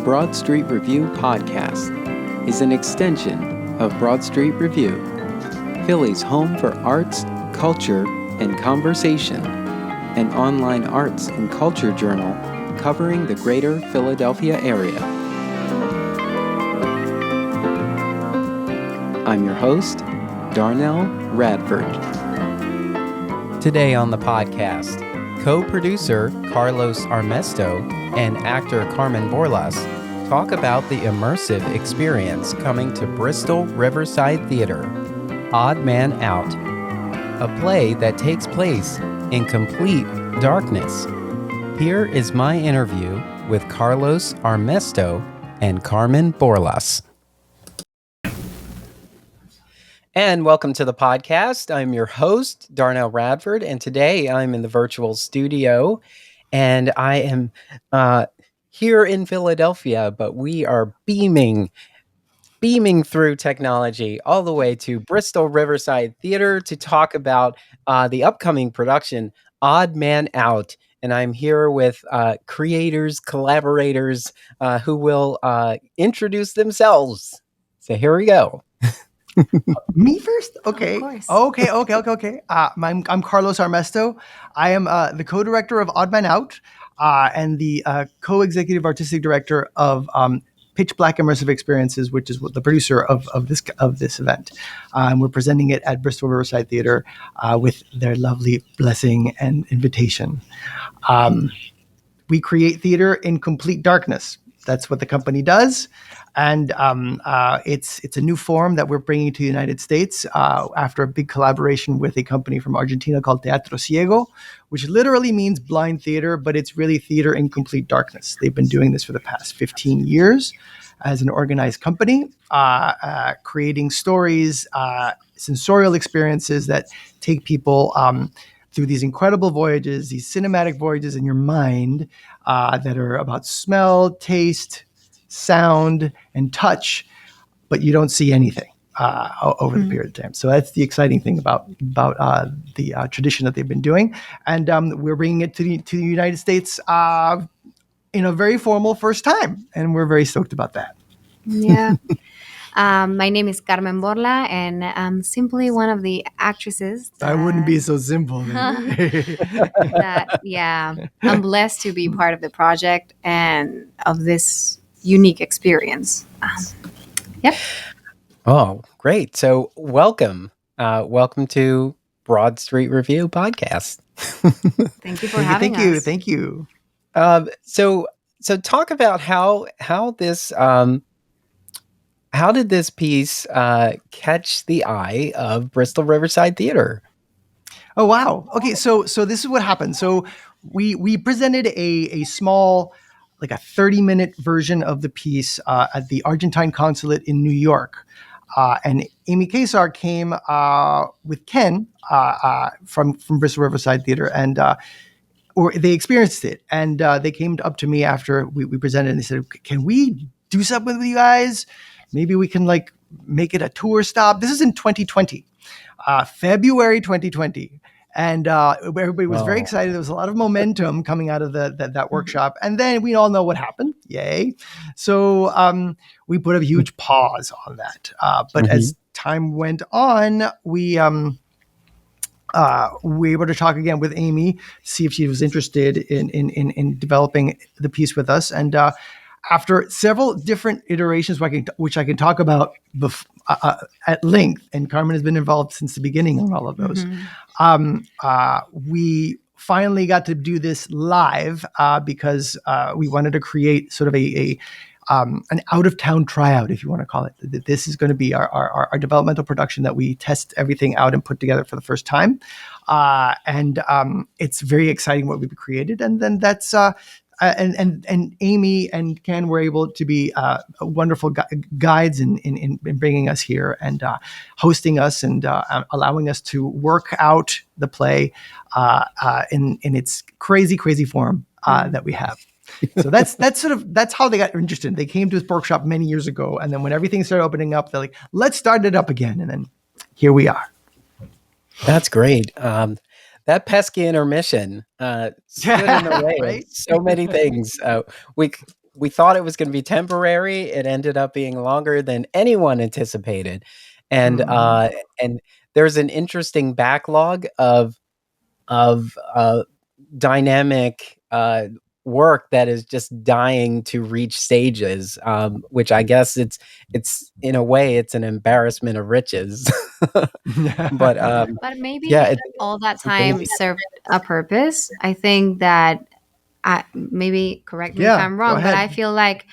Broad Street Review podcast is an extension of Broad Street Review, Philly's home for arts, culture, and conversation, an online arts and culture journal covering the greater Philadelphia area. I'm your host, Darnell Radford. Today on the podcast, co-producer Carlos Armesto and actor Carmen Borlas talk about the immersive experience coming to Bristol Riverside Theater, Odd Man Out, a play that takes place in complete darkness. Here is my interview with Carlos Armesto and Carmen Borlas. And welcome to the podcast. I'm your host, Darnell Radford, and today I'm in the virtual studio, and I am here in Philadelphia, but we are beaming through technology all the way to Bristol Riverside Theater to talk about the upcoming production, Odd Man Out. And I'm here with creators, collaborators who will introduce themselves. So here we go. Me first? Okay. Of course. Okay. I'm Carlos Armesto. I am the co-director of Odd Man Out and the co-executive artistic director of Pitch Black Immersive Experiences, which is the producer of this event. We're presenting it at Bristol Riverside Theater with their lovely blessing and invitation. We create theater in complete darkness. That's what the company does. And it's a new form that we're bringing to the United States after a big collaboration with a company from Argentina called Teatro Ciego, which literally means blind theater, but it's really theater in complete darkness. They've been doing this for the past 15 years as an organized company, creating stories, sensorial experiences that take people through these incredible voyages, these cinematic voyages in your mind that are about smell, taste, sound, and touch, but you don't see anything over the period of time. So that's the exciting thing about the tradition that they've been doing, and we're bringing it to the United States in a very formal first time, and we're very stoked about that. Yeah. My name is Carmen Borla, and I'm simply one of the actresses. That wouldn't be so simple. I'm blessed to be part of the project and of this unique experience. Yep. Oh, great. So welcome. Welcome to Broad Street Review podcast. Thank you for having us. Thank you. So talk about how this how did this piece catch the eye of Bristol Riverside Theater? Oh, wow. Okay, so this is what happened. So we presented a small, like a 30-minute version of the piece at the Argentine consulate in New York. And Amy Kesar came with Ken from Bristol Riverside Theater, and or they experienced it. And they came up to me after we presented, and they said, can we do something with you guys? Maybe we can like make it a tour stop. This is in 2020, February 2020. And everybody was very excited. There was a lot of momentum coming out of that workshop. And then we all know what happened. Yay. So we put a huge pause on that. But as time went on, we were able to talk again with Amy, see if she was interested in developing the piece with us. And after several different iterations, which I can talk about at length, and Carmen has been involved since the beginning on all of those, we finally got to do this live because we wanted to create sort of an out-of-town tryout, if you want to call it. This is going to be our developmental production that we test everything out and put together for the first time. And it's very exciting what we've created. And then that's... And Amy and Ken were able to be wonderful guides in bringing us here and hosting us and allowing us to work out the play in its crazy form that we have. So that's how they got interested. They came to this workshop many years ago, and then when everything started opening up, they're like, "Let's start it up again," and then here we are. That's great. That pesky intermission stood in the way Right? of so many things. we thought it was going to be temporary. It ended up being longer than anyone anticipated, and Mhm. and there's an interesting backlog of dynamic work that is just dying to reach stages, which I guess it's in a way it's an embarrassment of riches. But But yeah, maybe all that it's amazing. time served a purpose. I think that maybe correct me if Yeah, I'm go wrong, but I ahead. feel like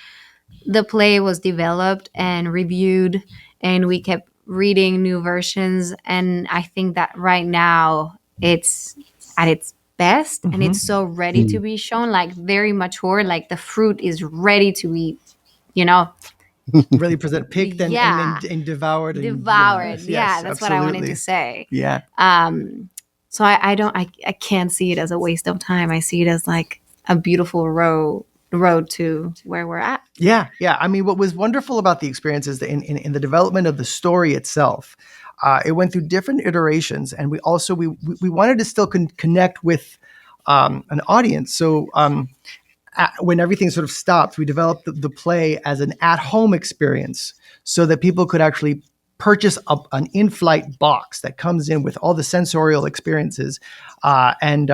the play was developed and reviewed, and we kept reading new versions. And I think that right now it's at its best and Hmm. it's so ready to Mm. be shown, like very mature, like the fruit is ready to be, you know, Really present, picked yeah, and devoured, and devoured. yes, Yeah, yes, that's what I wanted to absolutely. say. Yeah. So I don't I can't see it as a waste of time. I see it as like a beautiful road to where we're at. Yeah, yeah. I mean, what was wonderful about the experience is that in the development of the story itself, it went through different iterations, and we also we wanted to still connect with an audience. So when everything sort of stopped, we developed the play as an at-home experience, so that people could actually purchase an in-flight box that comes in with all the sensorial experiences, and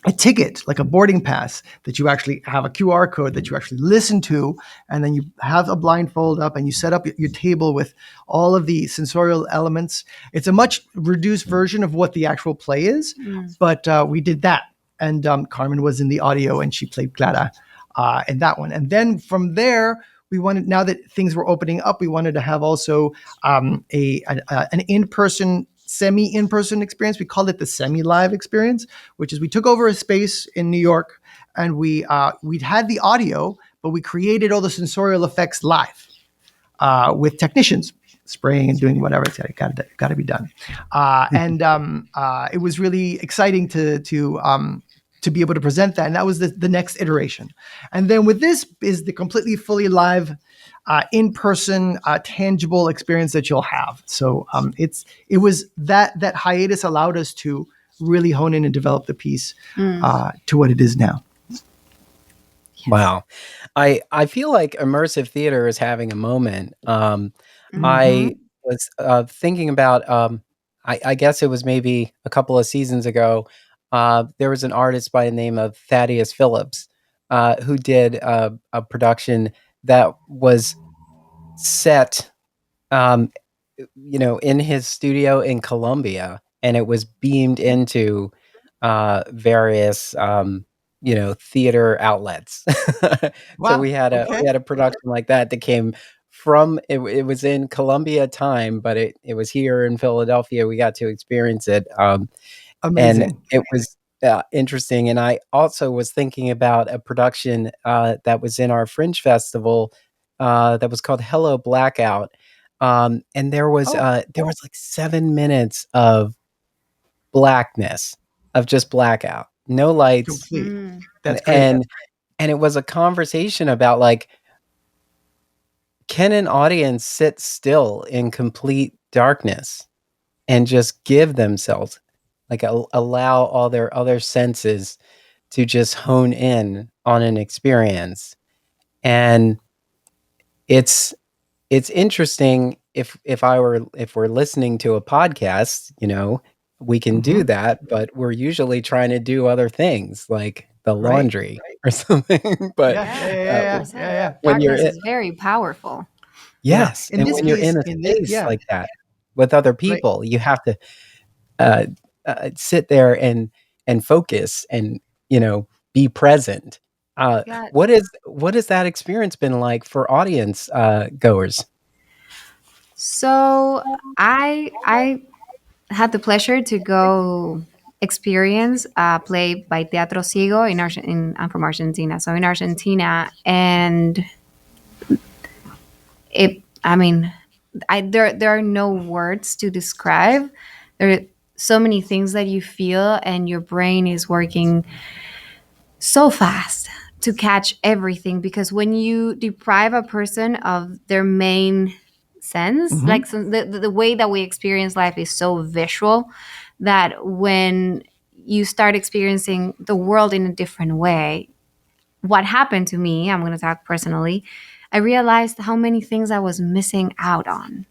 a ticket, like a boarding pass, that you actually have a QR code that you actually listen to, and then you have a blindfold up and you set up your table with all of the sensorial elements. It's a much reduced version of what the actual play is, Mm. but we did that. And Carmen was in the audio and she played Clara in that one. And then from there, we wanted, now that things were opening up, we wanted to have also an in-person, semi-in-person experience. We called it the semi-live experience, which is we took over a space in New York, and we'd had the audio, but we created all the sensorial effects live with technicians spraying and doing whatever. It's got to be done, and it was really exciting to be able to present that. And that was the next iteration. And then with this is the completely fully live, in-person, tangible experience that you'll have. So it was that hiatus allowed us to really hone in and develop the piece Mm. to what it is now. Wow. I feel like immersive theater is having a moment. Mm. I was thinking about, I guess it was maybe a couple of seasons ago. There was an artist by the name of Thaddeus Phillips who did a production that was set, um, in his studio in Colombia, and it was beamed into various, theater outlets. So Wow. we Okay. had a production like that that came from it was in Colombia time, but it was here in Philadelphia. We got to experience it, and Amazing. it was interesting. And I also was thinking about a production that was in our Fringe Festival that was called Hello Blackout, and Oh, there was like 7 minutes of blackness, of just blackout, no lights, complete. Mm. That's great. and and it was a conversation about like, can an audience sit still in complete darkness and just give themselves, like, allow all their other senses to just hone in on an experience. And it's it's interesting, if we're listening to a podcast, we can do Hmm. that, but we're usually trying to do other things like the Right. laundry or something. But Yeah. Yeah. Yeah. Yeah, Yeah. uh, Yeah. that's Yeah. it. Yeah. when you're Darkness in, is very powerful. Yeah. yes, In and this when you're case, in a in this, space yeah. like that with other Right. people, you have to uh, sit there and focus and be present. God. What has that experience been like for audience goers? So I had the pleasure to go experience a play by Teatro Ciego I'm from Argentina, so in Argentina, and it. I mean, there are no words to describe. There are so many things that you feel, and your brain is working so fast to catch everything, because when you deprive a person of their main sense, Hmm. like the way that we experience life is so visual, that when you start experiencing the world in a different way, what happened to me, I'm going to talk personally, I realized how many things I was missing out on.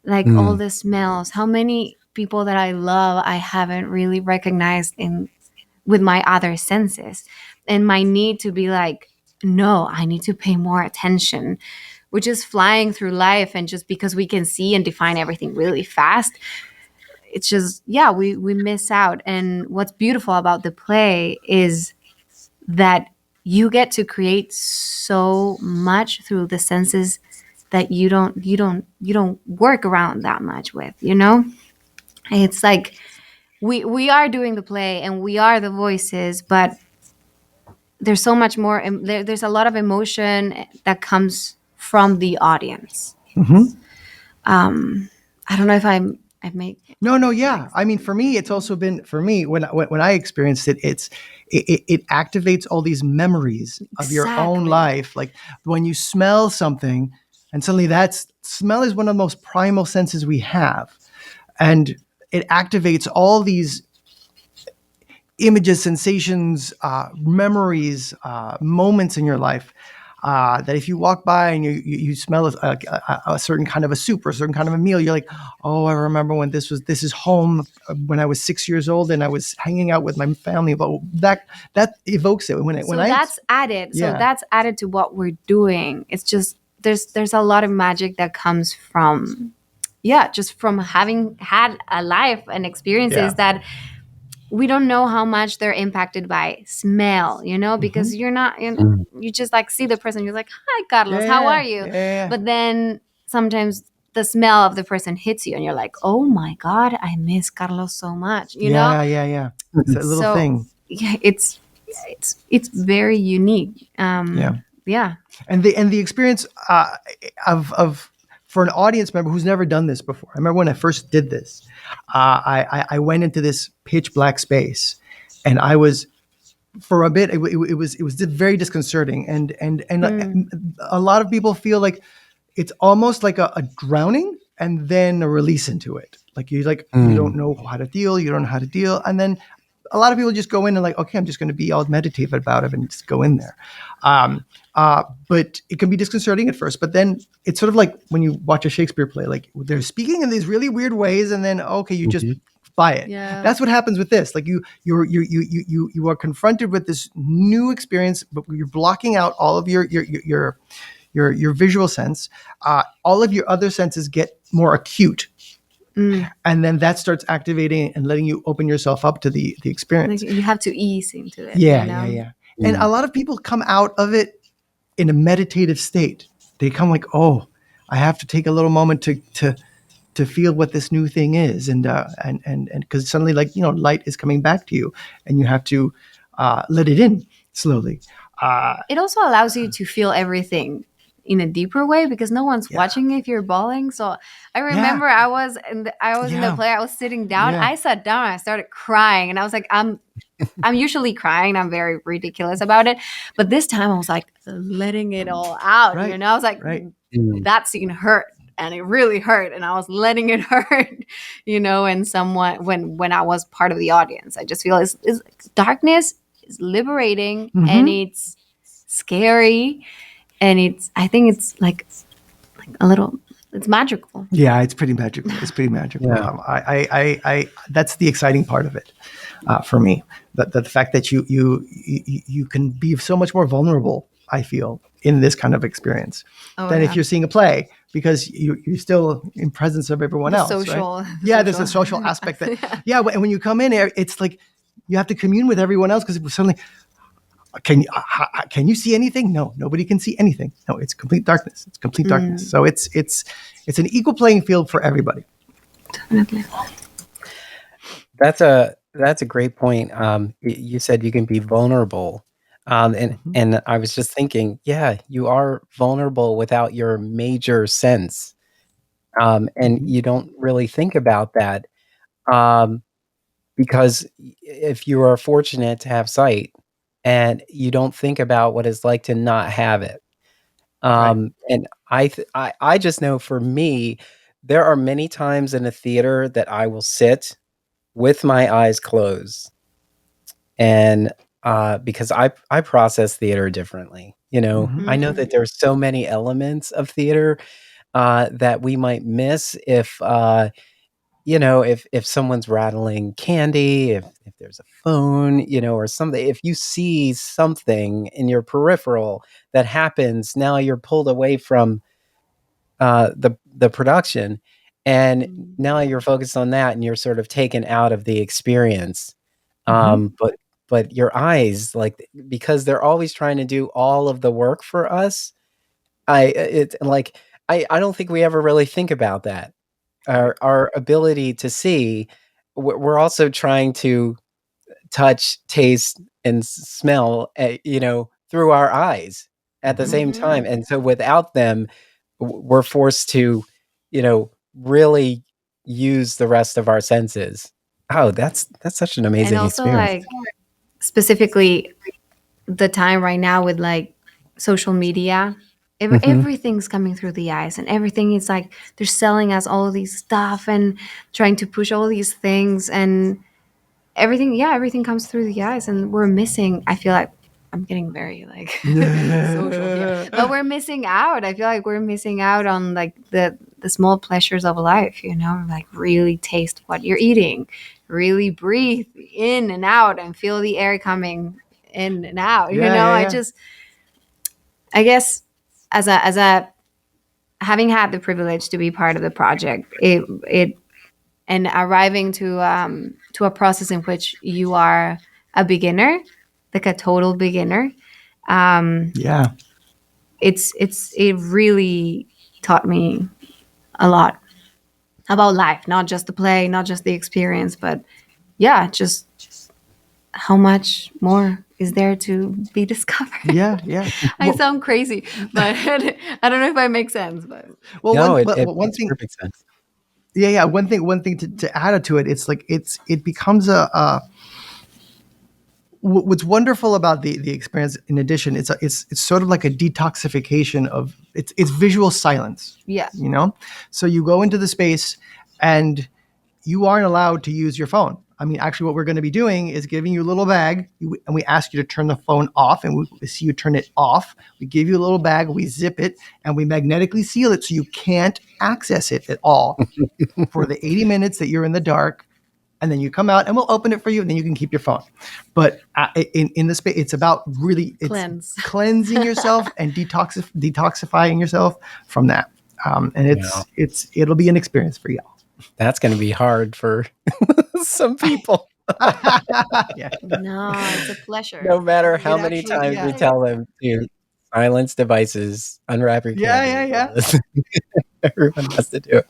Like all Mm. the smells, how many people that I love I haven't really recognized in with my other senses. And my need to be like, no, I need to pay more attention. We're just flying through life, and just because we can see and define everything really fast, it's just, yeah, we miss out. And what's beautiful about the play is that you get to create so much through the senses that you don't work around that much with, you know. It's like we are doing the play and we are the voices, but there's so much more. There's a lot of emotion that comes from the audience. Mhm. I don't know if I make No, no, like yeah. I mean, for me, it's also been for me when I experienced it. It activates all these memories of your own exactly. life. Like when you smell something, and suddenly that's smell is one of the most primal senses we have, and it activates all these images, sensations, memories, moments in your life. That if you walk by and you smell a certain kind of a soup or a certain kind of a meal, you're like, oh, I remember when this is home when I was 6 years old and I was hanging out with my family. But that evokes it when So I that's added. So yeah that's added to what we're doing. It's just there's a lot of magic that comes from, yeah, just from having had a life and experiences yeah that we don't know how much they're impacted by smell, you know, hmm because you're not, Mm. you just like see the person, you're like, hi, yeah Carlos, how are yeah you? yeah yeah But then sometimes the smell of the person hits you and you're like, oh my God, I miss Carlos so much, you know? yeah yeah yeah. It's Mhm. a little So thing. yeah, it's very unique. Yeah. Yeah. And the experience of for an audience member who's never done this before. I remember when I first did this, I went into this pitch black space, and I was for a bit. It was very disconcerting, and Mm, a lot of people feel like it's almost like a drowning and then a release into it. Like you Mm. don't know how to deal, you don't know how to deal, and then a lot of people just go in and like, okay, I'm just going to be all meditative about it and just go in there. Um, but it can be disconcerting at first, but then it's sort of like when you watch a Shakespeare play, like they're speaking in these really weird ways, and then okay, you just Mhm. buy it. yeah. That's what happens with this. Like you are confronted with this new experience, but you're blocking out all of your visual sense. All of your other senses get more acute, Mm. and then that starts activating and letting you open yourself up to the Like experience. you have to ease into it, you Yeah, yeah, know? yeah. And a Mm. lot of people come out of it in a meditative state. They come like, oh, I have to take a little moment to feel what this new thing is, and because suddenly, like, light is coming back to you, and you have to let it in slowly. Uh, It also allows you to feel everything in a deeper way because no one's yeah, watching if you're bawling. So I yeah, remember I was in the yeah, play. I was sitting down. yeah. I sat down. And I started crying, and I was like, I'm usually crying. I'm very ridiculous about it, but this time I was like letting it all out. You Right, know, I was like, right. Mm. that scene hurt. And it really hurt, and I was letting it hurt, you know. And someone, when I was part of the audience, I just feel is darkness is liberating, and Mm-hmm. it's scary, and I think it's like a little, it's magical. Yeah, it's pretty magical. It's pretty magical. Yeah. That's the exciting part of it for me. That the fact that you can be so much more vulnerable. I feel in this kind of experience Oh than if yeah, you're seeing a play because you're still in presence of everyone the else, right? social, the Yeah, there's social. a social aspect that Yeah. yeah. And when you come in, it's like you have to commune with everyone else because suddenly can you see anything? No, nobody can see anything. No, it's complete darkness. It's complete darkness. Mm, So it's an equal playing field for everybody. definitely. That's a great point. You said you can be vulnerable, and Mhm, and I was just thinking, yeah, you are vulnerable without your major sense, and mhm. you don't really think about that, um, because if you are fortunate to have sight, and you don't think about what it's like to not have it, Right. and I just know for me, there are many times in a theater that I will sit with my eyes closed. And because I process theater differently. You know, Mhm. I know that there's so many elements of theater that we might miss if you know, if someone's rattling candy, if there's a phone, you know, or something. If you see something in your peripheral that happens, now you're pulled away from the production, and Mm. now you're focused on that, and you're sort of taken out of the experience. Mhm. But your eyes, like, because they're always trying to do all of the work for us. It's like I don't think we ever really think about that. Right. Our ability to see, we're also trying to touch, taste, and smell, you know, through our eyes at the Mhm. same Mhm. time. And so without them, we're forced to, you know, really use the rest of our senses. Oh, that's such an And amazing also, experience. like, specifically the time right now with like social media, Mhm. everything's coming through the eyes, and everything is like they're selling us all of these stuff and trying to push all these things, and everything, yeah, everything comes through the eyes, and we're missing, I feel like, I'm getting very like social here, but we're missing out. I feel like we're missing out on like the small pleasures of life, you know, like really taste what you're eating, really breathe in and out and feel the air coming in and out, you Yeah, know. yeah, I yeah. just, I guess, as a having had the privilege to be part of the project, it and arriving to a process in which you are a beginner, like a total beginner. Um, Yeah. it really taught me a lot about life, not just the play, not just the experience, but yeah, just how much more is there to be discovered. Yeah, yeah. I Well, sound crazy, but I don't know if I make sense. But well, No, one makes thing. perfect sense. Yeah, yeah. One thing to add to it. It's like it becomes what's wonderful about the experience. In addition, it's sort of like a detoxification of it's visual silence. yeah, You know, so you go into the space and you aren't allowed to use your phone. I mean, actually, what we're going to be doing is giving you a little bag, and we ask you to turn the phone off, and we see you turn it off. We give you a little bag, we zip it, and we magnetically seal it so you can't access it at all for the 80 minutes that you're in the dark. And then you come out, and we'll open it for you, and then you can keep your phone. But in the space, it's about really it's cleanse. cleansing yourself and detoxifying yourself from that. And Wow, it'll be an experience for y'all. that's going to be hard for some people. Yeah. No, it's a pleasure. No matter It how many actually, times yeah. we tell them to silence devices, unwrap your Yeah, yeah, candy, yeah. everyone has to do it.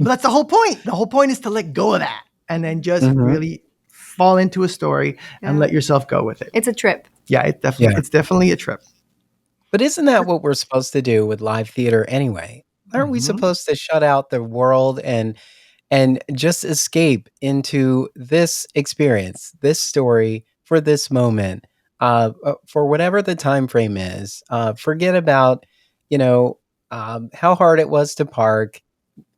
But that's the whole point. The whole point is to let go of that and then just Mhm. really fall into a story and Yeah. let yourself go with it. It's a trip. Yeah, Yeah. it's definitely a trip. But isn't that what we're supposed to do with live theater anyway? Aren't we Hmm. supposed to shut out the world and just escape into this experience, this story for this moment, for whatever the time frame is. Forget about, you know, how hard it was to park.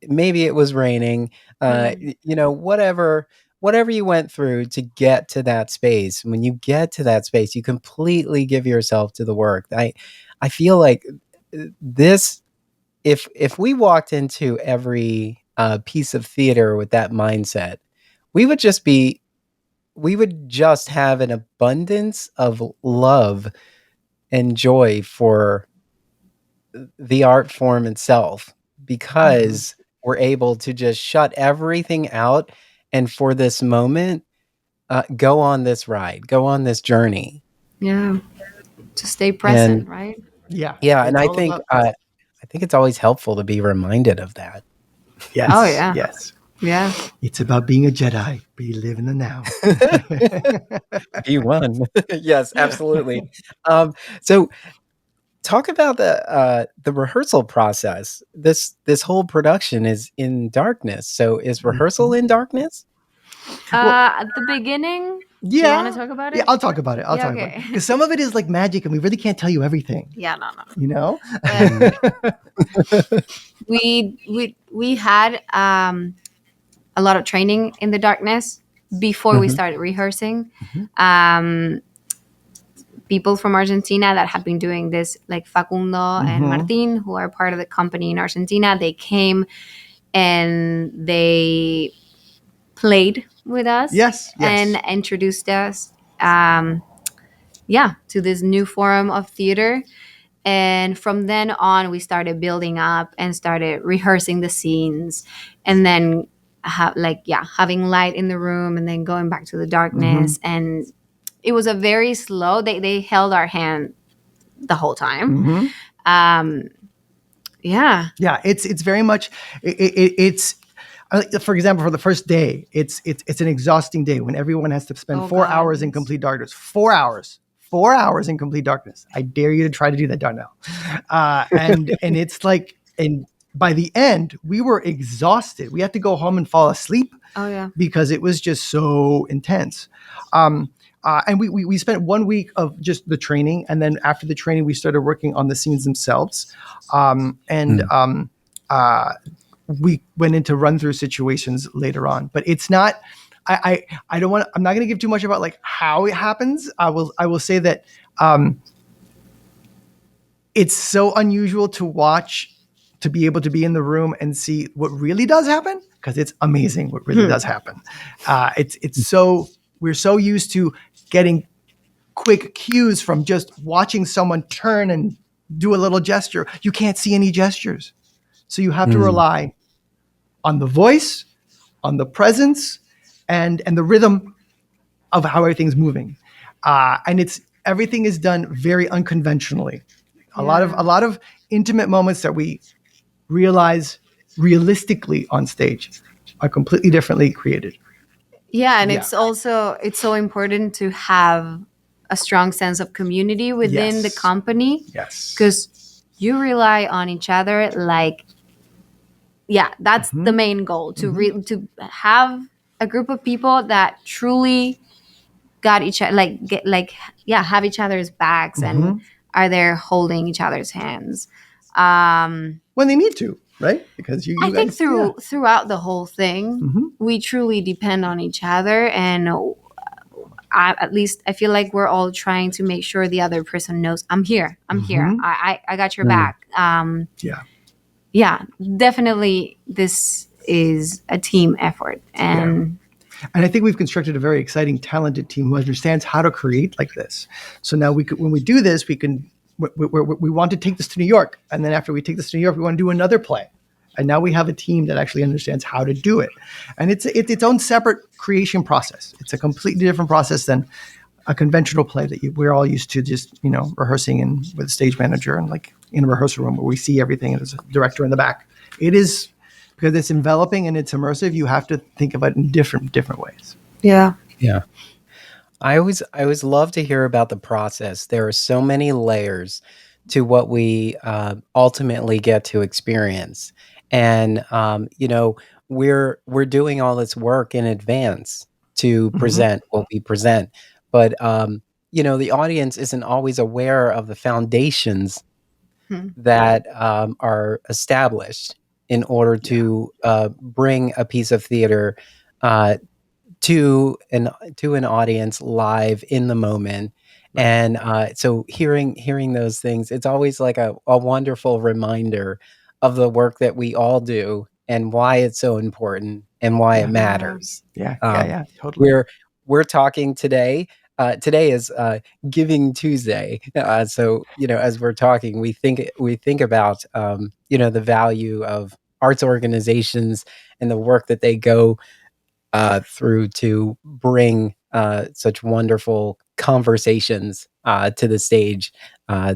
Maybe it was raining. Mm. You know, whatever you went through to get to that space. When you get to that space, you completely give yourself to the work. I feel like this, if we walked into every piece of theater with that mindset, we would just be we would just have an abundance of love and joy for the art form itself, Hmm. because we're able to just shut everything out, and for this moment, go on this ride, go on this journey. Yeah, to stay And present, right? Yeah, yeah, and it's all about I think it's always helpful to be reminded of that. Oh yes, yeah, yes. yeah. It's about being a Jedi, but you live in the now. Be one. Yes, absolutely. So talk about the rehearsal process. This whole production is in darkness. So is rehearsal Mhm. in darkness? Well, At the beginning, do you want to yeah, talk about yeah. it? I'll talk about it. I'll Yeah, talk about it okay. because some of it is like magic, and we really can't tell you everything. Yeah, no, no. You know. But Mhm. we had a lot of training in the darkness before we Mhm. started rehearsing. Mhm. Um, people from Argentina that had been doing this, like Facundo and Mhm. Martin, who are part of the company in Argentina. They came and they played with us Yes, and yes. introduced us, to this new form of theater. And from then on, we started building up and started rehearsing the scenes, and then having light in the room, and then going back to the Mhm. darkness. And it was a very slow. They held our hand the whole time. Mhm. Um, yeah. Yeah, it's very much it's for example, for the first day, it's an exhausting day when everyone has to spend Oh 4 hours God. in complete darkness. 4 hours. 4 hours in complete darkness. I dare you to try to do that, Darnell. And it's like, and by the end, we were exhausted. We had to go home and fall asleep Oh yeah. because it was just so intense. And we spent 1 week of just the training, and then after the training, we started working on the scenes themselves. And Mm. We went into run through situations later on, but it's not. I don't want. I'm not going to give too much about like how it happens. I will say that it's so unusual to watch, to be able to be in the room and see what really does happen, because it's amazing what really does happen. It's so, we're so used to getting quick cues from just watching someone turn and do a little gesture. You can't see any gestures, so you have to Mm. rely on the voice, on the presence, and the rhythm of how everything's moving. And it's, everything is done very unconventionally. A Yeah. lot of intimate moments that we realize realistically on stage are completely differently created. Yeah, and Yeah. it's so important to have a strong sense of community within the Yes. company, Yes. because you rely on each other. Like, yeah, that's the Mhm. main goal, to have a group of people that truly got each other, have each other's backs and Mhm. are there holding each other's hands. um When they need to, right? Because I you think guys, yeah. throughout the whole thing, Mhm. we truly depend on each other. And at least I feel like we're all trying to make sure the other person knows, I'm here. I'm here. Mhm. I got your Mm. back. Yeah. Yeah, definitely. This is a team effort, Yeah. and And I think we've constructed a very exciting, talented team who understands how to create like this. So now we could, when we do this, we can, we want to take this to New York, and then after we take this to New York, we want to do another play. And now we have a team that actually understands how to do it, and it's its own separate creation process. It's a completely different process than a conventional play that we're all used to, just rehearsing in with a stage manager and like in a rehearsal room where we see everything and there's a director in the back. It is, because it's enveloping and it's immersive. You have to think of it in different ways. yeah. Yeah. I always love to hear about the process. There are so many layers to what we ultimately get to experience, and we're doing all this work in advance to Mm-hmm. present what we present, but the audience isn't always aware of the foundations Hmm. that are established in order Yeah. to bring a piece of theater uh, to an audience live in the moment. Right. And so hearing those things, it's always like a wonderful reminder of the work that we all do and why it's so important and why it Yeah. Yeah. matters. Yeah. Yeah. um, Yeah. Totally. we're talking today. Today is Giving Tuesday, so as we're talking, we think about the value of arts organizations and the work that they go through to bring such wonderful conversations to the stage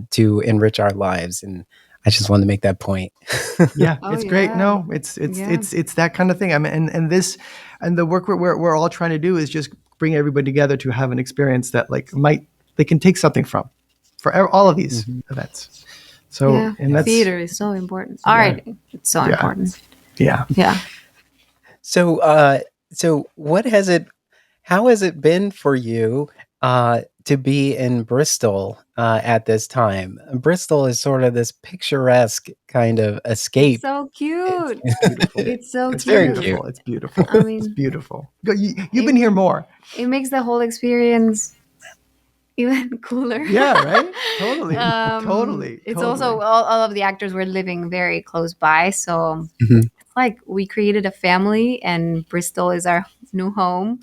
to enrich our lives. And I just wanted to make that point. Yeah, Oh it's great. yeah. No, it's Yeah. it's it's that kind of thing. I mean, and this, and the work we're all trying to do is just bring everybody together to have an experience that like might, they can take something from, for all of these Mhm. events. So, Yeah. and Yeah. that's, Theater is so important. yeah, Art, it's so yeah, important. yeah. Yeah. So, what has it? How has it been for you to be in Bristol at this time? Bristol is sort of this picturesque kind of It's escape. so It's cute. beautiful. It's so It's It's very cute. cute. beautiful. It's beautiful. I It's mean, beautiful. You've it, been here more. it makes the whole experience even cooler. Yeah, right? Totally. Totally. It's also Totally. all of the actors were living very close by, so Mhm. it's like we created a family, and Bristol is our new home.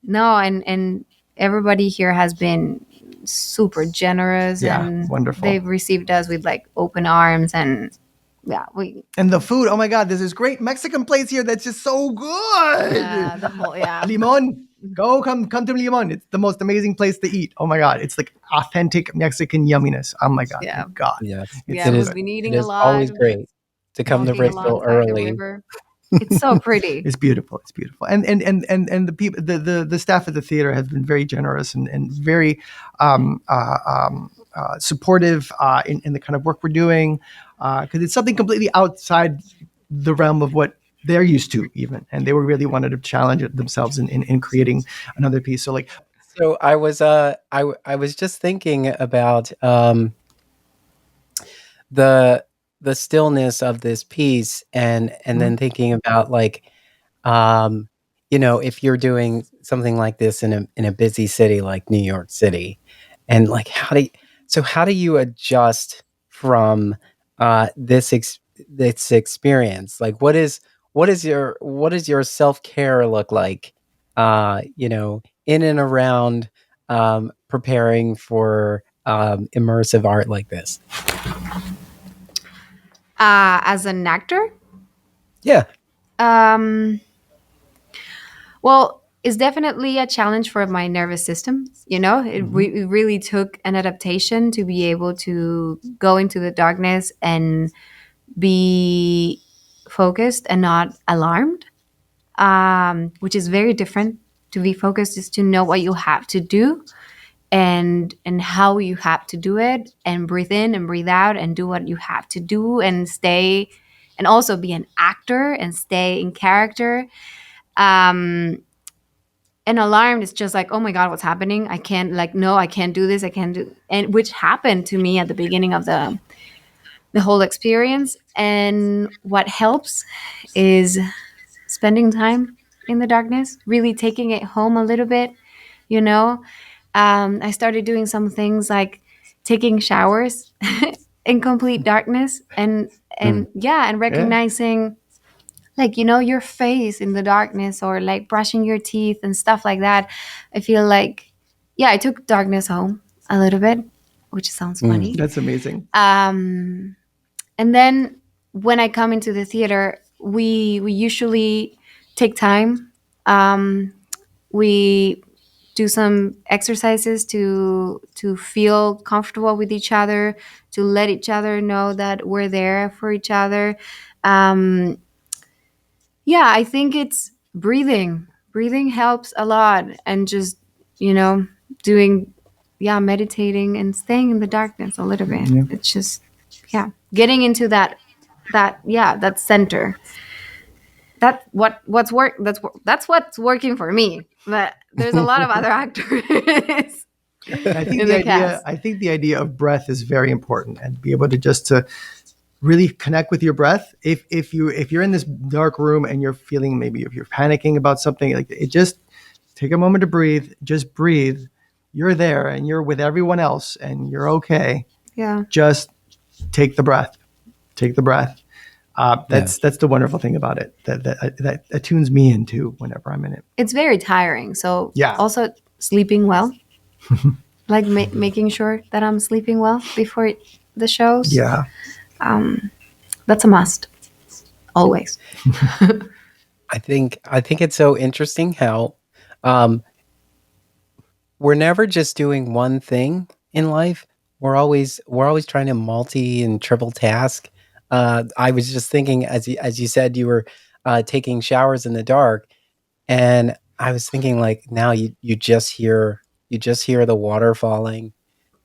No, and everybody here has been super generous, Yeah, and wonderful. they've received us with like open arms, and yeah, we And the food, oh my God, there's this great Mexican place here that's just so good. the whole Limon, come to Limon. It's the most amazing place to eat. Oh my God, it's like authentic Mexican yumminess. Oh my God, yeah thank God. Yes, It's yeah. it so is. We've good. been It eating a is lot, always great to come to walking Bristol alongside the early. river. It's so pretty. It's beautiful. It's beautiful. And the people, the staff at the theater have been very generous and very supportive in the kind of work we're doing, because it's something completely outside the realm of what they're used to even, and they were really wanted to challenge it themselves in creating another piece. So like, So I was just thinking about the the stillness of this piece, and then thinking about like um if you're doing something like this in a busy city like New York City, and like how do you adjust from this experience? Like what is your self-care look like in and around preparing for immersive art like this? As an actor, Yeah. um, well, it's definitely a challenge for my nervous system. It really took an adaptation to be able to go into the darkness and be focused and not alarmed, which is very different. To be focused is to know what you have to do, and how you have to do it, and breathe in and breathe out and do what you have to do, and stay, and also be an actor and stay in character. um and alarmed is just like, oh my god, what's happening? I can't, like, no, I can't do this, I can't do, and which happened to me at the beginning of the whole experience. And what helps is spending time in the darkness, really taking it home a little bit, you know. I started doing some things like taking showers in complete darkness, and yeah, and yeah, recognizing, like, your face in the darkness, or like brushing your teeth and stuff like that. I feel like, yeah, I took darkness home a little bit, which sounds Mm. funny. that's amazing. And then when I come into the theater, we usually take time. We do some exercises to feel comfortable with each other, to let each other know that we're there for each other. um, yeah, I think it's breathing helps a lot, and just, you know doing, yeah, meditating and staying in the darkness a little bit. Yeah. It's just, yeah, getting into that center. That's what's working for me, but there's a lot of other actors And I think in the the idea, cast. I think the idea of breath is very important, and be able to just to really connect with your breath. If you're in this dark room and you're feeling, maybe if you're panicking about something, like, it just take a moment to breathe. Just breathe. You're there and you're with everyone else and you're okay. Yeah, Just take the breath. Take the breath. Yeah. That's the wonderful thing about it. That attunes me into whenever I'm in it. it's very tiring, so Yeah. also sleeping well, like making sure that I'm sleeping well before the shows. Yeah. That's a must, always. I think it's so interesting how um, we're never just doing one thing in life. We're always trying to multi and triple task. I was just thinking, as you said, you were taking showers in the dark, and I was thinking, like, now you just hear the water falling,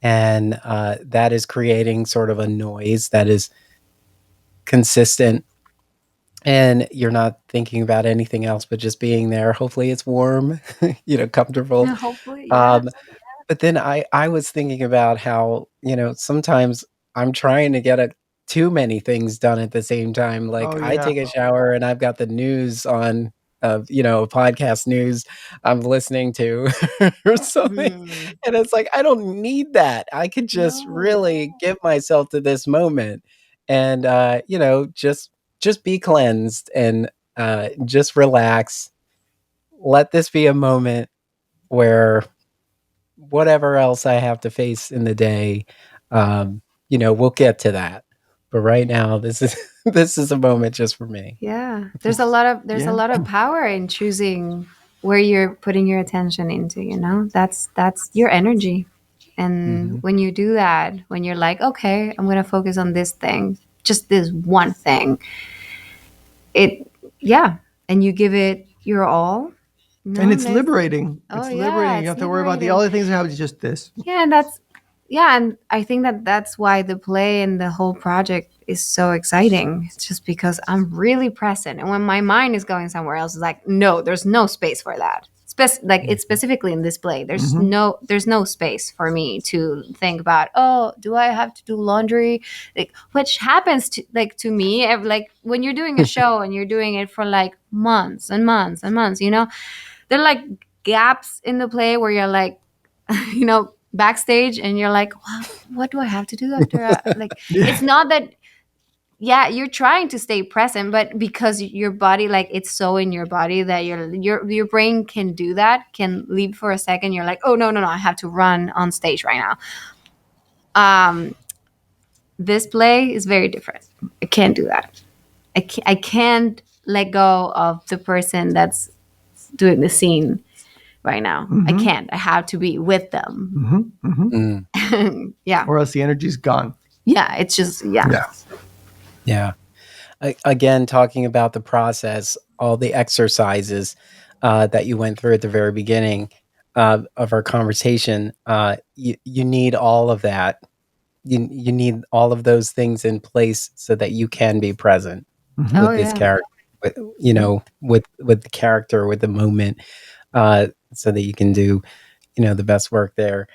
and that is creating sort of a noise that is consistent, and you're not thinking about anything else but just being there. Hopefully it's warm, comfortable. Yeah, hopefully, yeah. Um, but then I was thinking about how, sometimes I'm trying to get too many things done at the same time. Like Oh I yeah. take a shower and I've got the news on of podcast news I'm listening to or something, Hmm. and it's like I don't need that. I could just No. really give myself to this moment, and just be cleansed and just relax. Let this be a moment where whatever else I have to face in the day, we'll get to that. But right now, this is this is a moment just for me. Yeah, there's a lot of Yeah. power in choosing where you're putting your attention into. That's your energy, and Mhm. when you do that, when you're like, okay, I'm gonna focus on this thing, just this one thing, it, yeah, and you give it your all. And No, it's liberating. oh It's yeah, liberating. You it's don't have to worry about the liberating. other things that happen. It's just this. Yeah, and I think that's why the play and the whole project is so exciting. It's just because I'm really present, and when my mind is going somewhere else, it's like, no, there's no space for that. Like it's Mhm. specifically in this play. Hmm. There's no space for me to think about. Oh, do I have to do laundry? Like, which happens to me. Like when you're doing a show and you're doing it for like months and months and months. There are like gaps in the play where you're like, backstage and you're like, wow, what do I have to do after? Like, Yeah. it's not that, yeah, you're trying to stay present, but because your body, like, it's so in your body that your brain can do that, can leave for a second. You're like, oh, no, no, no, I have to run on stage right now. This play is very different. I can't do that. I can't let go of the person that's doing the scene right now. I Hmm. can't. I have to be with them. Hmm. Hmm. Mm, Yeah. Or else the energy's gone. Yeah. It's just, yeah. Yeah. yeah. Again, talking about the process, all the exercises that you went through at the very beginning of our conversation, you need all of that. You need all of those things in place so that you can be present Hmm. Oh, with this yeah. character, with, Yeah. with the character, with the moment, so that you can do the best work there.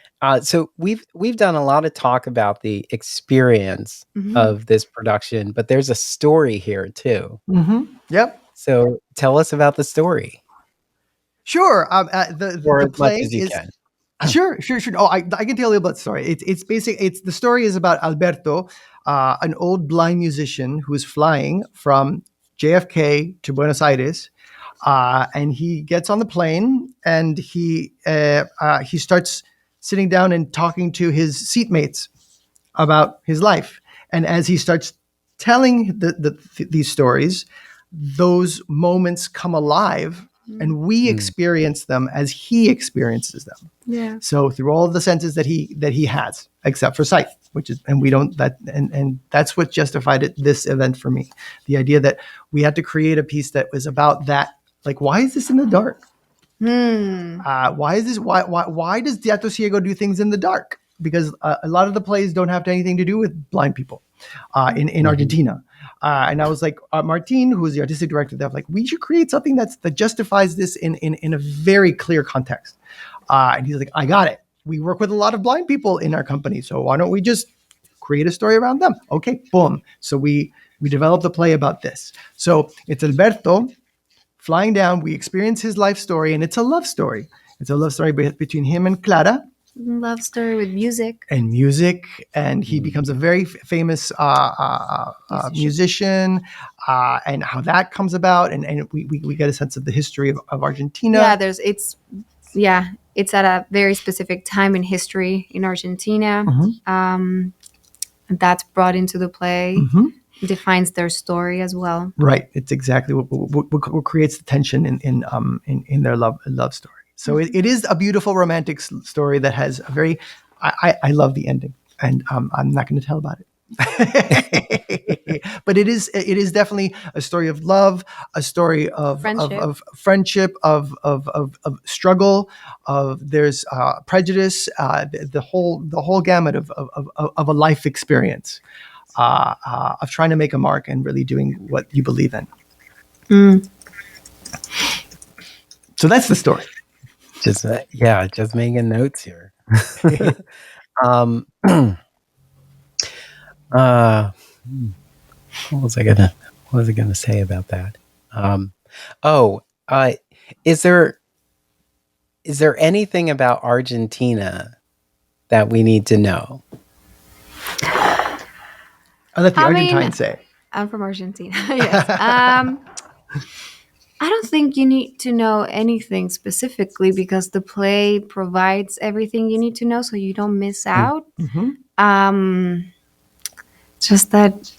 So we've done a lot of talk about the experience Hmm. of this production, but there's a story here too. Hmm. Yep. So tell us about the story, Sure. The or the as much play as you is can. sure, sure, sure. Oh, I can tell you about the story. It's basic. It's the story is about Alberto, an old blind musician who is flying from JFK to Buenos Aires, and he gets on the plane and he starts sitting down and talking to his seatmates about his life. And as he starts telling these stories, those moments come alive and we Mm, experience them as he experiences them. Yeah. So through all of the senses that he has, except for sight, which is, and we don't that and that's what justified this event for me. The idea that we had to create a piece that was about that. Like, why is this in the dark? Hmm. Why is this? Why does Teatro Ciego do things in the dark? Because a lot of the plays don't have anything to do with blind people in mhm, Argentina. And I was like, Martin, who is the artistic director, they're like, we should create something that justifies this in a very clear context. And he's like, I got it. We work with a lot of blind people in our company, so why don't we just create a story around them? Okay, boom. So we developed a play about this. So it's Alberto flying down. We experience his life story, and it's a love story. It's a love story between him and Clara, Love story with music. and music, and he mm. becomes a very famous Musician. musician, and how that comes about, and we get a sense of the history of Yeah, Argentina. it's at a very specific time in history in Argentina. Mhm. That's brought into the play, Mhm. defines their story as well. Right, it's exactly what creates the tension in their love story. So it is a beautiful romantic story that has a very. I love the ending, and I'm not going to tell about it. But it is definitely a story of love, a story Friendship. of friendship, of struggle, of there's prejudice, the whole gamut of a life experience, of trying to make a mark and really doing what you believe in. Mm. So that's the story. Just making notes here. um, uh, hmm, what was I gonna say about that? Um, oh, Uh, is there anything about Argentina that we need to know? I'll let the I Argentine mean, say. I'm from Argentina. Yes. I don't think you need to know anything specifically because the play provides everything you need to know so you don't miss out. Mm-hmm. Um, just that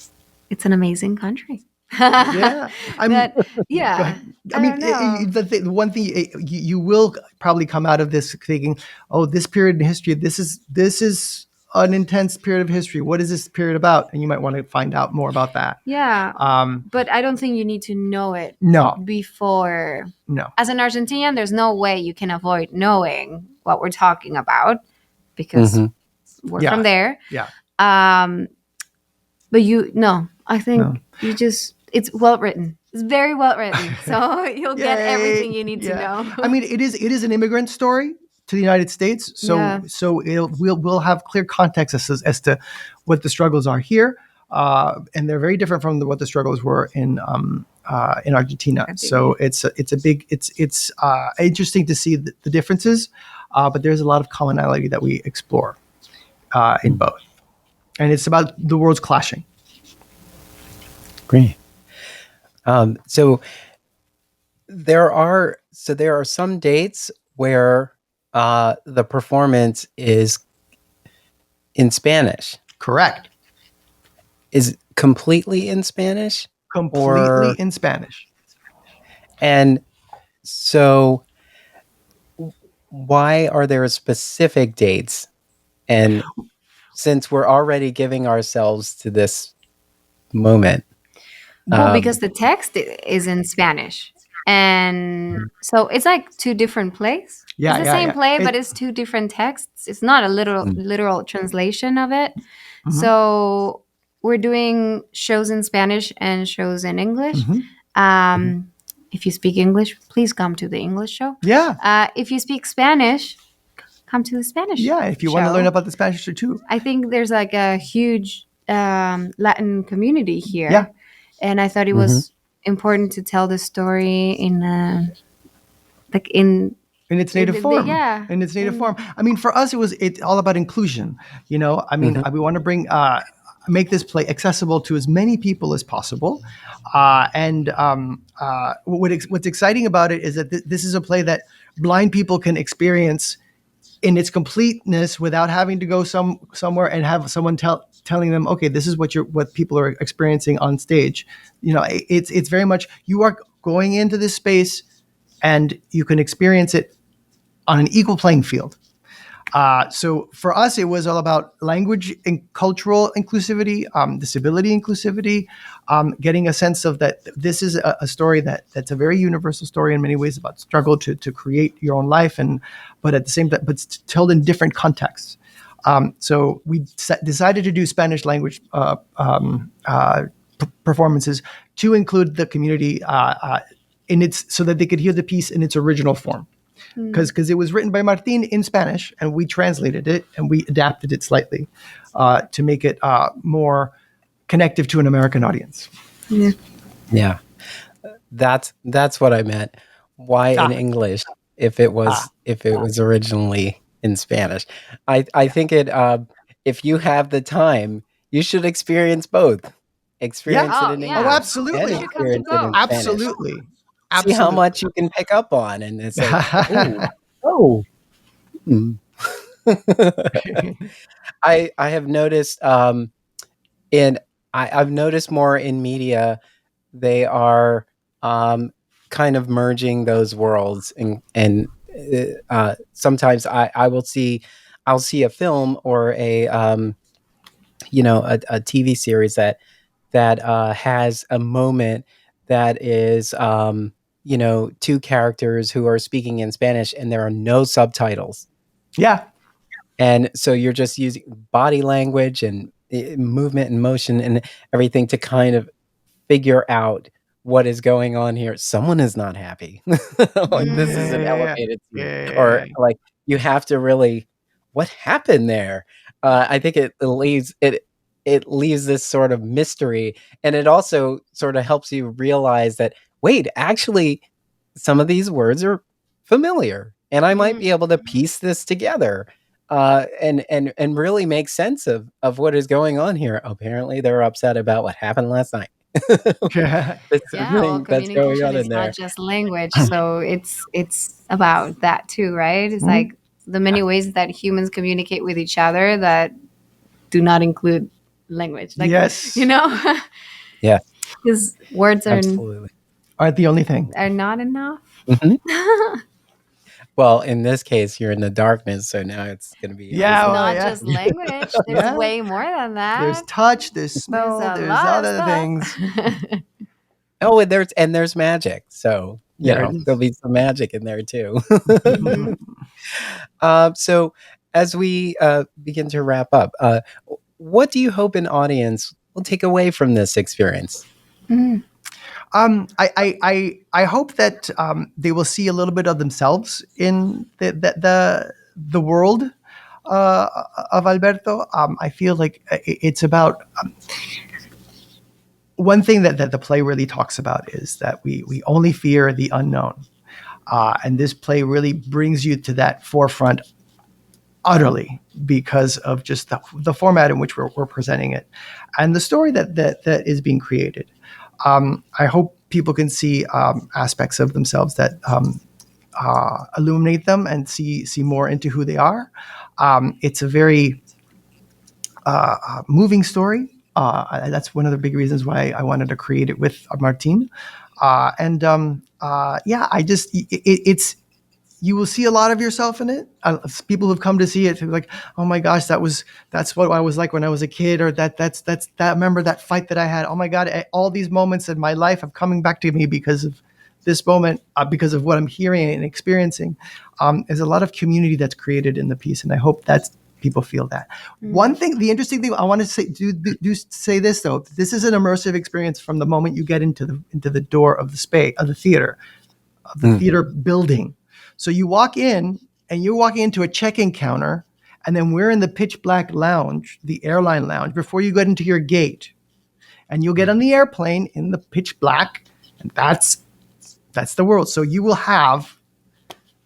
it's an amazing country. Yeah, I'm. That, Go yeah, ahead. I I mean, don't know. the one thing you will probably come out of this thinking, "Oh, this period in history. This is an intense period of history. What is this period about?" And you might want to find out more about that. Yeah, Um, but I don't think you need to know it no, before. no. As an Argentinian, there's no way you can avoid knowing what we're talking about because Mm-hmm. we're from Yeah, there. yeah. Um, but no, I No. think it's well written. It's very well written. So you'll get Yay! everything you need to Yeah. know. I mean, it is an immigrant story to the United States, so Yeah. we'll have clear context as to what the struggles are here, and they're very different from what the struggles were in Argentina. So it's a big it's interesting to see the differences, but there's a lot of commonality that we explore in both, and it's about the worlds clashing. Great. So there are some dates where the performance is in Spanish. Correct. Is it completely in Spanish? Completely in Spanish. And so why are there specific dates? And since we're already giving ourselves to this moment. Well, because the text is in Spanish. And so it's like two different plays. Yeah, It's the yeah, same yeah. play, but it's two different texts. It's not a literal translation of it. So we're doing shows in Spanish and shows in English. If you speak English, please come to the English show. Yeah. If you speak Spanish, come to the Spanish. Yeah, if you want to learn about the Spanish too. I think there's like a huge Latin community here. Yeah. And I thought it was important to tell the story in its native form. Yeah. In its native form. I mean, for us, it's all about inclusion. You know, I mean, we want to make this play accessible to as many people as possible. What's exciting about it is that this is a play that blind people can experience in its completeness without having to go somewhere and have someone telling them, okay, this is what people are experiencing on stage. You know, it's very much you are going into this space and you can experience it on an equal playing field. So for us, it was all about language and cultural inclusivity, disability inclusivity, getting a sense of that this is a story that's a very universal story in many ways about struggle to create your own life, but at the same time, but told in different contexts. So we decided to do Spanish language performances to include the community so that they could hear the piece in its original form. Because it was written by Martin in Spanish, and we translated it and we adapted it slightly to make it more connective to an American audience. Yeah, that's what I meant. Why in English if it was originally in Spanish? I think it. If you have the time, you should experience both. Experience it in English. Absolutely. And experience it in Spanish. Absolutely. See how much you can pick up on, and it's like, oh. I have noticed I've noticed more in media, they are kind of merging those worlds, and sometimes I'll see a film or a a TV series that has a moment that is two characters who are speaking in Spanish and there are no subtitles. Yeah. And so you're just using body language and movement and motion and everything to kind of figure out what is going on here. Someone is not happy. Like this is an elevated scene. Or like you have to really, what happened there? I think it leaves this sort of mystery, and it also sort of helps you realize that, wait, actually some of these words are familiar, and I might be able to piece this together, and really make sense of what is going on here. Apparently, they're upset about what happened last night. Yeah. It's Yeah, well, something that's going communication on is in not there. just language, so it's about that too, right? It's Mhm. like the many ways that humans communicate with each other that do not include language, like Yes. you know, Yeah, because words absolutely. Aren't the only thing. are not enough. Mhm. Well, in this case, you're in the darkness, so now it's going to be No, even it's Yeah, well, more. not yeah. just language. There's Yeah. way more than There's that. touch, there's There's smell, a there's lot of other stuff. things. Oh, and there's magic, so There it there'll is. be some magic in there too. Mhm. So as we begin to wrap up, what do you hope an audience will take away from this experience? Mm. I hope that they will see a little bit of themselves in the world of Alberto. I feel like it's about one thing that the play really talks about is that we only fear the unknown, and this play really brings you to that forefront utterly because of just the format in which we're presenting it and the story that is being created. I hope people can see aspects of themselves that illuminate them and see more into who they are. It's a very moving story. That's one of the big reasons why I wanted to create it with Martin. Yeah, it's you will see a lot of yourself in it. People who've come to see it, who are like, oh my gosh, that's what I was like when I was a kid, or that's that. Remember that fight that I had? Oh my god, all these moments in my life are coming back to me because of this moment, because of what I'm hearing and experiencing. There's a lot of community that's created in the piece, and I hope that people feel that. One thing, the interesting thing I want to say, do say this though. This is an immersive experience from the moment you get into the door of the space of the theater, of the Mm. theater building. So you walk in and you're walking into a check-in counter, and then we're in the pitch black lounge, the airline lounge, before you get into your gate. And you'll get on the airplane in the pitch black, and that's the world. So you will have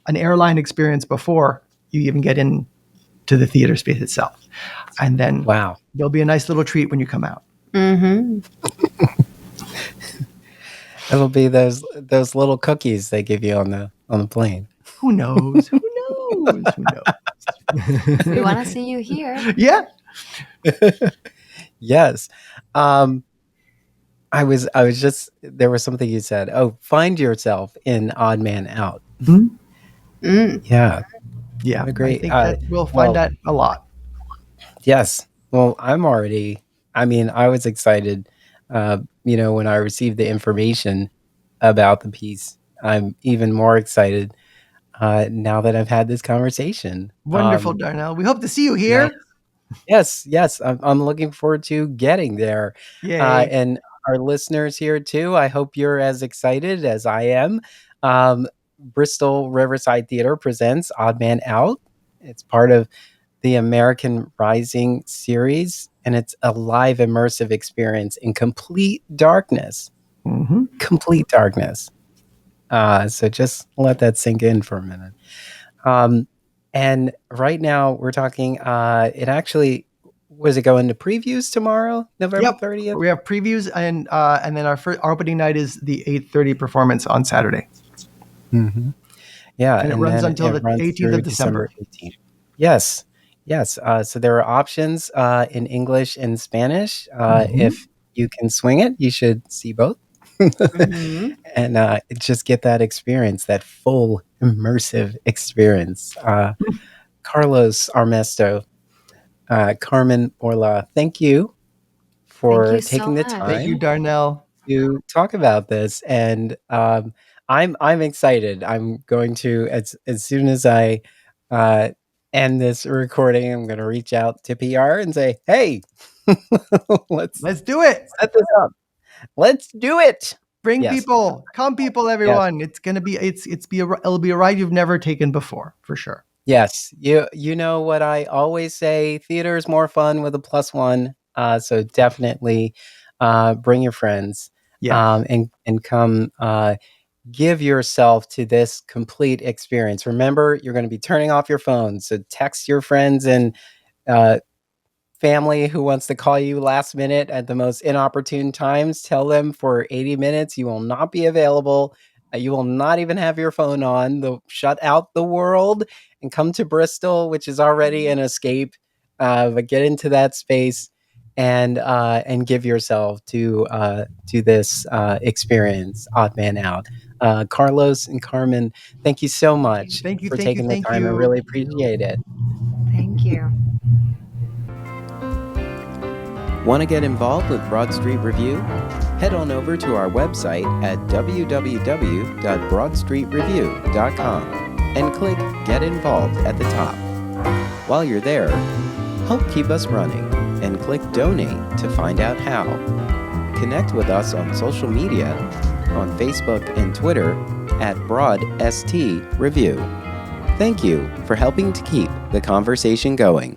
an airline experience before you even get in to the theater space itself. And then Wow. there'll be a nice little treat when you come out. Mm-hmm. It'll be those little cookies they give you on the plane. Who knows? Who knows? Who knows? We want to see you here. Yeah. Yes. I was just there was something you said. Oh, find yourself in Odd Man Out. Mhm. Mm. Yeah. Yeah. What a I great. think that we'll find Well, that a lot. yes. Well, I mean, I was excited, when I received the information about the piece. I'm even more excited now that I've had this conversation. Wonderful, Darnell. We hope to see you Yeah. here. Yes. I'm looking forward to getting there. Yay. And our listeners here too, I hope you're as excited as I am. Bristol Riverside Theater presents Odd Man Out. It's part of the American Rising series, and it's a live immersive experience in complete darkness. Mm-hmm. Complete darkness. So just let that sink in for a minute. And right now we're talking. It actually was it going to previews tomorrow, November Yep. 30th? We have previews, and then our opening night is the 8:30 performance on Saturday. Mm-hmm. Yeah, And it and runs then until it the runs 18th through of December. December 18th. Yes. So there are options in English and Spanish. If you can swing it, you should see both. Mm-hmm. And just get that experience, that full immersive experience. Carlos Armesto, Carmen Orla, thank you Thank for you so taking the much. Thank you, time Darnell. to talk about this. And I'm excited. I'm going to as soon as I uh, end this recording, I'm going to reach out to PR and say, "Hey, let's Let's do it. set this up. Let's do it." Bring Yes. people. Come, people, Yes. everyone. It's gonna be it'll be a ride you've never taken before, for sure. Yes, you know what I always say, theater is more fun with a plus one. So definitely bring your friends Yeah. and come. give yourself to this complete experience. Remember, you're going to be turning off your phone. So text your friends and family who wants to call you last minute at the most inopportune times. Tell them for 80 minutes you will not be available. You will not even have your phone on. Shut out the world and come to Bristol, which is already an escape. But get into that space and give yourself to this experience. Odd Man Out. Carlos and Carmen, thank you so much Thank you, for thank you, taking the thank time. I you. really appreciate it. Thank you. Want to get involved with Broad Street Review? Head on over to our website at www.broadstreetreview.com and click Get Involved at the top. While you're there, help keep us running and click Donate to find out how. Connect with us on social media, on Facebook and Twitter at BroadST Review. Thank you for helping to keep the conversation going.